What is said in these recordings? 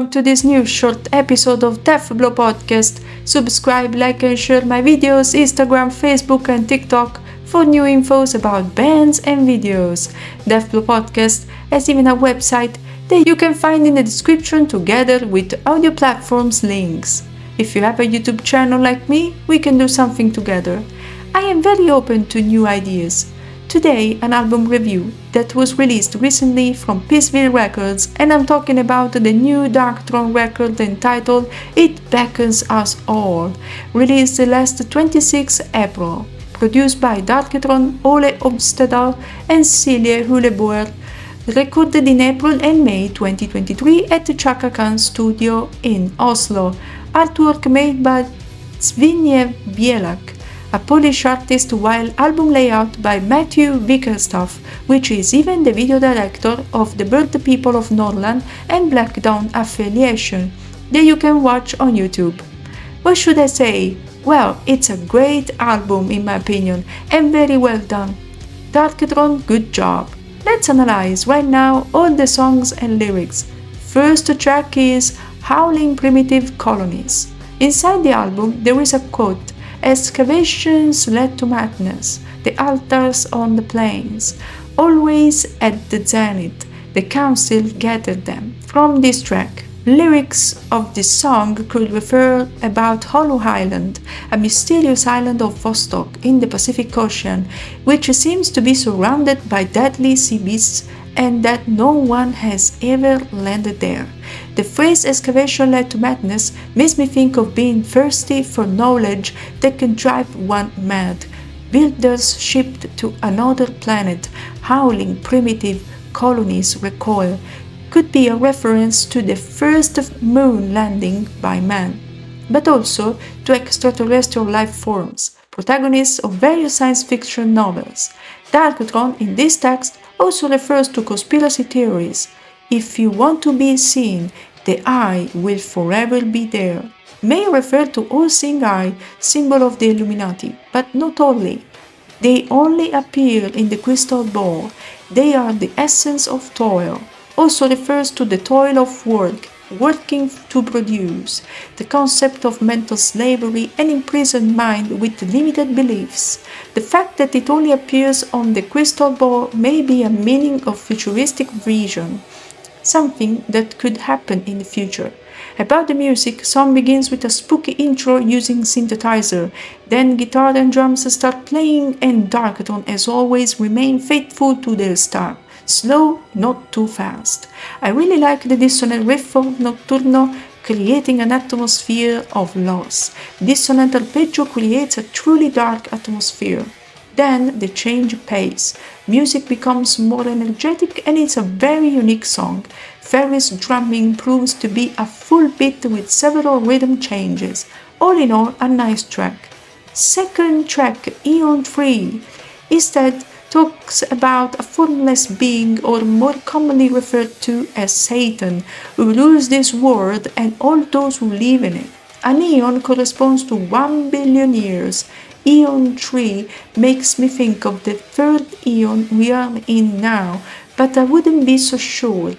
welcome to this new short episode of Deathblow Podcast. Subscribe, like and share my videos, Instagram, Facebook and TikTok for new infos about bands and videos. Deathblow Podcast has even a website that you can find in the description together with audio platforms links. If you have a YouTube channel like me, we can do something together. I am very open to new ideas. Today, an album review that was released recently from Peaceville Records, and I'm talking about the new Darkthrone record entitled It Beckons Us All, released last 26 April, produced by Darkthrone Ole Obstedal and Silje Huleboer, recorded in April and May 2023 at the Chaka Khan studio in Oslo, artwork made by Zbigniew Bielak, a Polish artist, while album layout by Matthew Bickerstaff, which is even the video director of the Bird People of Norland and Black Dawn affiliation, that you can watch on YouTube. What should I say? Well, it's a great album in my opinion, and very well done. Darkthrone, good job. Let's analyze right now all the songs and lyrics. First track is Howling Primitive Colonies. Inside the album there is a quote: "Excavations led to madness, the altars on the plains, always at the zenith, the council gathered them." From this track, lyrics of this song could refer about Hollow Island, a mysterious island of Vostok in the Pacific Ocean, which seems to be surrounded by deadly sea beasts and that no one has ever landed there. The phrase "excavation led to madness" makes me think of being thirsty for knowledge that can drive one mad. Builders shipped to another planet, howling primitive colonies recoil, could be a reference to the first moon landing by man, but also to extraterrestrial life forms, protagonists of various science fiction novels. Darkthrone in this text also refers to conspiracy theories. "If you want to be seen, the eye will forever be there" may refer to all-seeing eye, symbol of the Illuminati, but not only. They only appear in the crystal ball. They are the essence of toil. Also refers to the toil of work, working to produce, the concept of mental slavery and imprisoned mind with limited beliefs. The fact that it only appears on the crystal ball may be a meaning of futuristic vision, something that could happen in the future. About the music, song begins with a spooky intro using synthesizer, then guitar and drums start playing, and Darkthrone as always remain faithful to their style. Slow, not too fast. I really like the dissonant riff of Nocturno, creating an atmosphere of loss. Dissonant arpeggio creates a truly dark atmosphere. Then the change pace. Music becomes more energetic and it's a very unique song. Fenriz drumming proves to be a full beat with several rhythm changes. All in all, a nice track. Second track, Eon 3. Instead, talks about a formless being, or more commonly referred to as Satan, who rules this world and all those who live in it. An eon corresponds to 1 billion years. Eon 3 makes me think of the third eon we are in now, but I wouldn't be so sure.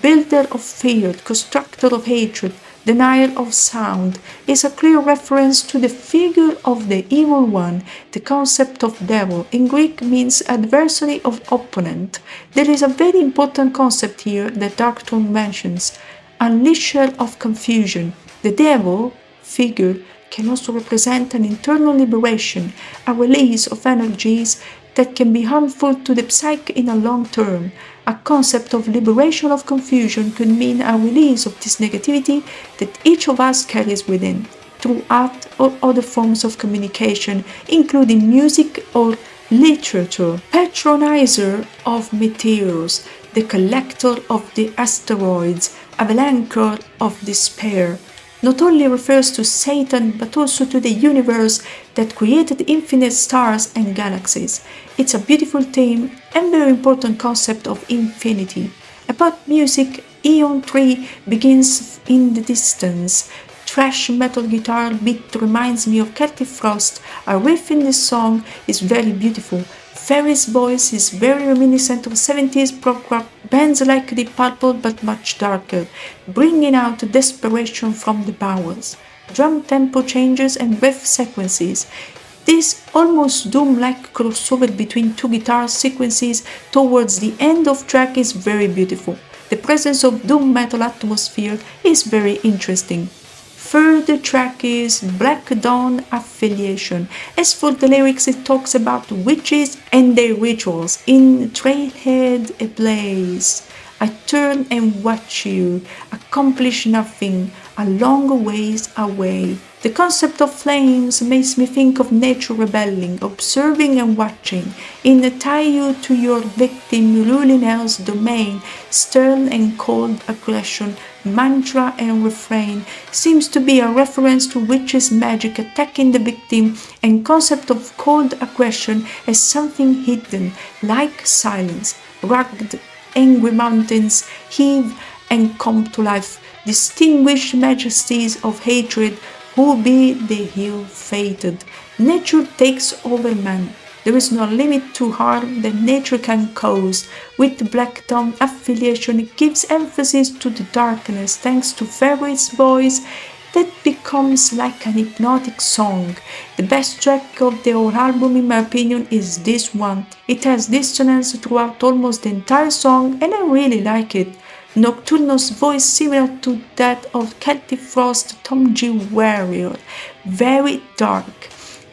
Builder of fear, constructor of hatred, denier of sound, is a clear reference to the figure of the evil one. The concept of devil in Greek means adversary of opponent. There is a very important concept here that Darkthrone mentions: unleasher of confusion. The devil figure can also represent an internal liberation, a release of energies that can be harmful to the psyche in a long term. A concept of liberation of confusion could mean a release of this negativity that each of us carries within, through art or other forms of communication, including music or literature. Patronizer of meteors, the collector of the asteroids, avalancher of despair, not only refers to Satan but also to the universe that created infinite stars and galaxies. It's a beautiful theme and very important concept of infinity. About music, Eon 3 begins in the distance. Thrash metal guitar beat reminds me of Celtic Frost. A riff in this song is very beautiful. Fenriz's voice is very reminiscent of 70s prog rock bands like Deep Purple but much darker, bringing out desperation from the bowels. Drum tempo changes and riff sequences. This almost doom-like crossover between two guitar sequences towards the end of track is very beautiful. The presence of doom metal atmosphere is very interesting. Third track is Black Dawn Affiliation. As for the lyrics, it talks about witches and their rituals. In Trailhead Ablaze, I turn and watch you, accomplish nothing, a long ways away. The concept of flames makes me think of nature rebelling, observing and watching. In Tie You to Your Victim, ruling hell's domain, stern and cold aggression, mantra and refrain seems to be a reference to witches' magic attacking the victim and concept of cold aggression as something hidden, like silence. Rugged, angry mountains heave and come to life, distinguished majesties of hatred who be the ill-fated. Nature takes over man. There is no limit to harm that nature can cause. With Black Dawn Affiliation, it gives emphasis to the darkness thanks to Fenriz's voice that becomes like an hypnotic song. The best track of the whole album, in my opinion, is this one. It has dissonance throughout almost the entire song, and I really like it. Nocturno's voice similar to that of Celtic Frost Tom G. Warrior, very dark.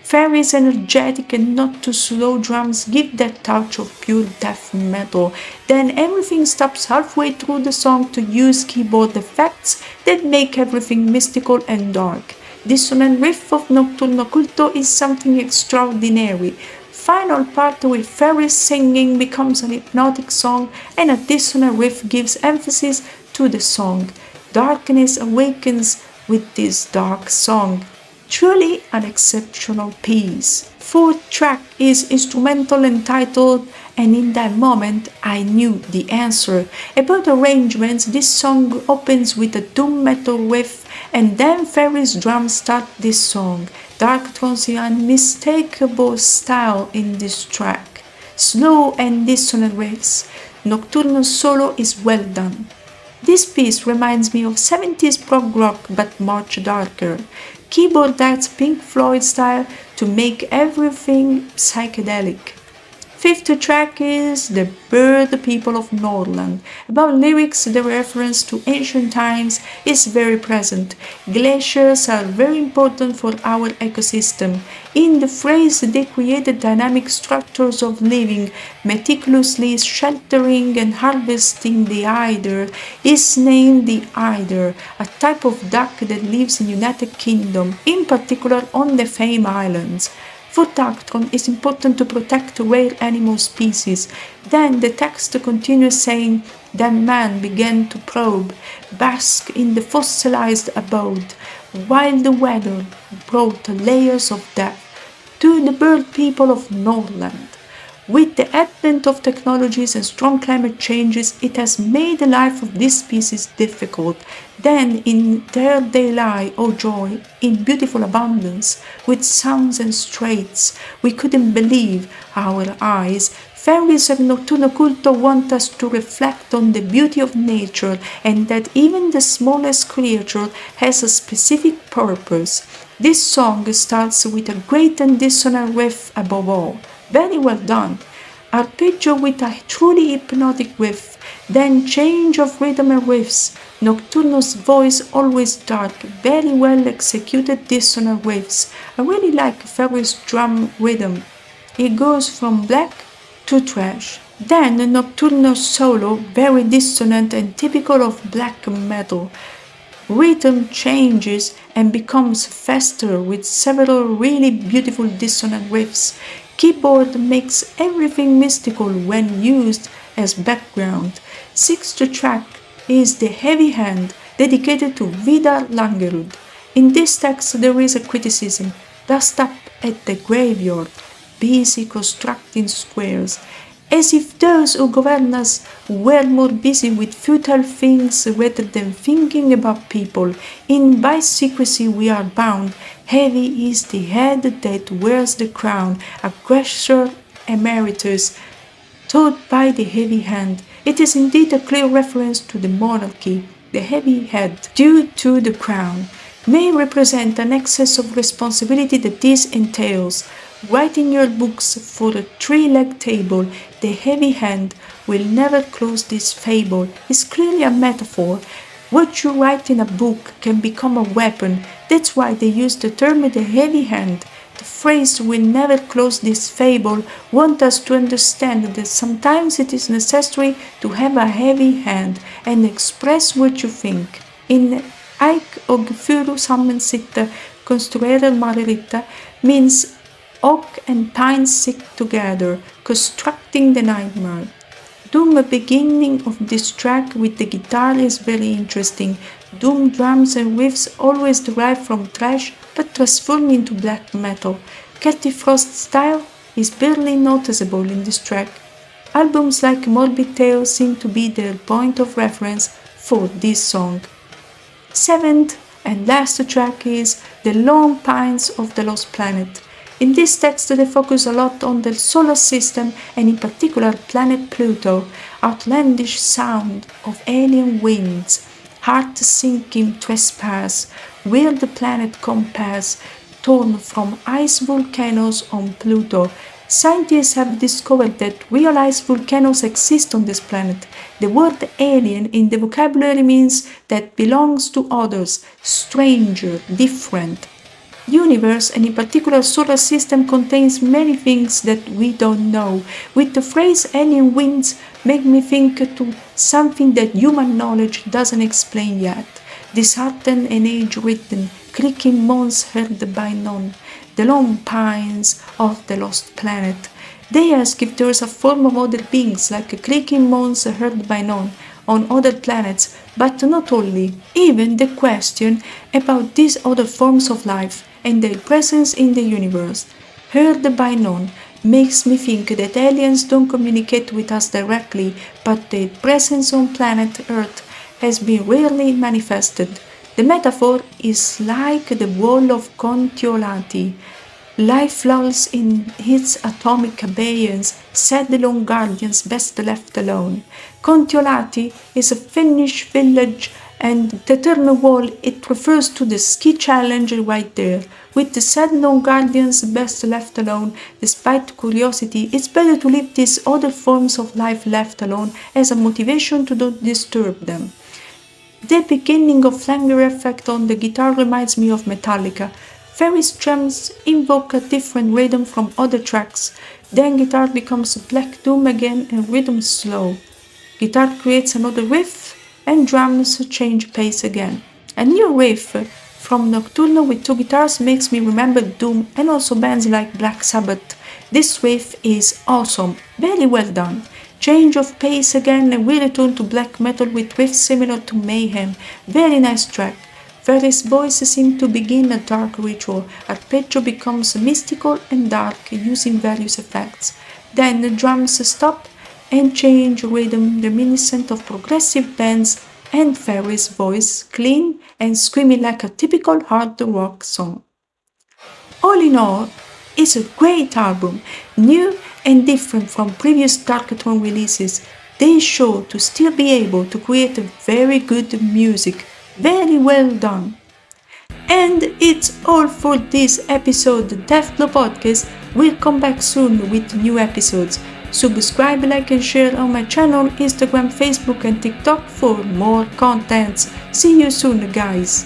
Fenriz energetic and not too slow drums give that touch of pure death metal. Then everything stops halfway through the song to use keyboard effects that make everything mystical and dark. Dissonant riff of Nocturno Culto is something extraordinary. Final part with Fenriz singing becomes an hypnotic song, and a dissonant riff gives emphasis to the song. Darkness awakens with this dark song. Truly an exceptional piece. Fourth track is instrumental entitled And in That Moment I Knew the Answer. About arrangements, this song opens with a doom metal riff and then Fenriz drums start this song. Darkthrone's unmistakable style in this track. Slow and dissonant riffs. Nocturno's solo is well done. This piece reminds me of 70s prog rock but much darker. Keyboard adds Pink Floyd style to make everything psychedelic. Fifth track is The Bird People of Northland. About lyrics, the reference to ancient times is very present. Glaciers are very important for our ecosystem. In the phrase, they created dynamic structures of living, meticulously sheltering and harvesting the eider is named the eider, a type of duck that lives in United Kingdom, in particular on the Fame Islands. For Darkthrone, it's important to protect rare animal species. Then the text continues saying, Then man began to probe, bask in the fossilized abode, while the weather brought layers of death to the bird people of Northland. With the advent of technologies and strong climate changes, it has made the life of these species difficult. Then, in there they lie, oh joy, in beautiful abundance, with sounds and straits. We couldn't believe our eyes. Fenriz and Nocturno Culto want us to reflect on the beauty of nature and that even the smallest creature has a specific purpose. This song starts with a great and dissonant riff above all. Very well done. Arpeggio with a truly hypnotic riff, then change of rhythm and riffs. Nocturno's voice always dark, very well executed dissonant riffs. I really like Fenriz's drum rhythm. It goes from black to thrash. Then Nocturno's solo, very dissonant and typical of black metal. Rhythm changes and becomes faster with several really beautiful dissonant riffs. Keyboard makes everything mystical when used as background. Sixth track is The Heavy Hand, dedicated to Vidar Langerud. In this text there is a criticism. Dust up at the graveyard, busy constructing squares, as if those who govern us were more busy with futile things rather than thinking about people. In by secrecy we are bound, heavy is the head that wears the crown, aggressor emeritus, taught by the heavy hand. It is indeed a clear reference to the monarchy. The heavy head, due to the crown, may represent an excess of responsibility that this entails. Writing your books for a three-legged table, the heavy hand will never close this fable, is clearly a metaphor. What you write in a book can become a weapon. That's why they use the term the heavy hand. The phrase will never close this fable wants us to understand that sometimes it is necessary to have a heavy hand and express what you think. In Eik og furu sammen sitter, konstruerer Margarita means oak and pine sit together, constructing the nightmare. Doom beginning of this track with the guitar is very interesting. Doom drums and riffs always derive from thrash but transform into black metal. Cathy Frost's style is barely noticeable in this track. Albums like Morbid Tale seem to be their point of reference for this song. Seventh and last track is The Lone Pines of the Lost Planet. In this text they focus a lot on the solar system and in particular planet Pluto, outlandish sound of alien winds, heart-sinking trespass, where the planet compares, torn from ice volcanoes on Pluto. Scientists have discovered that real ice volcanoes exist on this planet. The word alien in the vocabulary means that belongs to others, stranger, different. Universe, and in particular solar system, contains many things that we don't know. With the phrase alien winds make me think to something that human knowledge doesn't explain yet. Disheartened and age-ridden, creaking moans heard by none. The lone pines of the lost planet. They ask if there is a form of other beings like creaking moans heard by none on other planets, but not only. Even the question about these other forms of life and their presence in the universe, heard by none, makes me think that aliens don't communicate with us directly, but their presence on planet Earth has been rarely manifested. The metaphor is like the wall of Contiolati. Life lulls in its atomic abeyance, said the lone guardians best left alone. Contiolati is a Finnish village, and the term wall, it refers to the ski challenge right there. With the said lone guardians best left alone, despite curiosity, it's better to leave these other forms of life left alone as a motivation to not disturb them. The beginning of flanger effect on the guitar reminds me of Metallica. Fenriz drums invoke a different rhythm from other tracks. Then guitar becomes black doom again and rhythm slow. Guitar creates another riff and drums change pace again. A new riff from Nocturno with two guitars makes me remember Doom and also bands like Black Sabbath. This riff is awesome, very well done. Change of pace again and we return to black metal with riffs similar to Mayhem. Very nice track. Various voices seem to begin a dark ritual. Arpeggio becomes mystical and dark using various effects. Then the drums stop and change rhythm reminiscent of progressive bands and Fenriz's voice clean and screaming like a typical hard rock song. All in all, it's a great album, new and different from previous Darkthrone releases. They show to still be able to create very good music. Very well done. And it's all for this episode. The Deathblow Podcast will come back soon with new episodes. Subscribe, like and share on my channel, Instagram, Facebook and TikTok for more contents. See you soon, guys.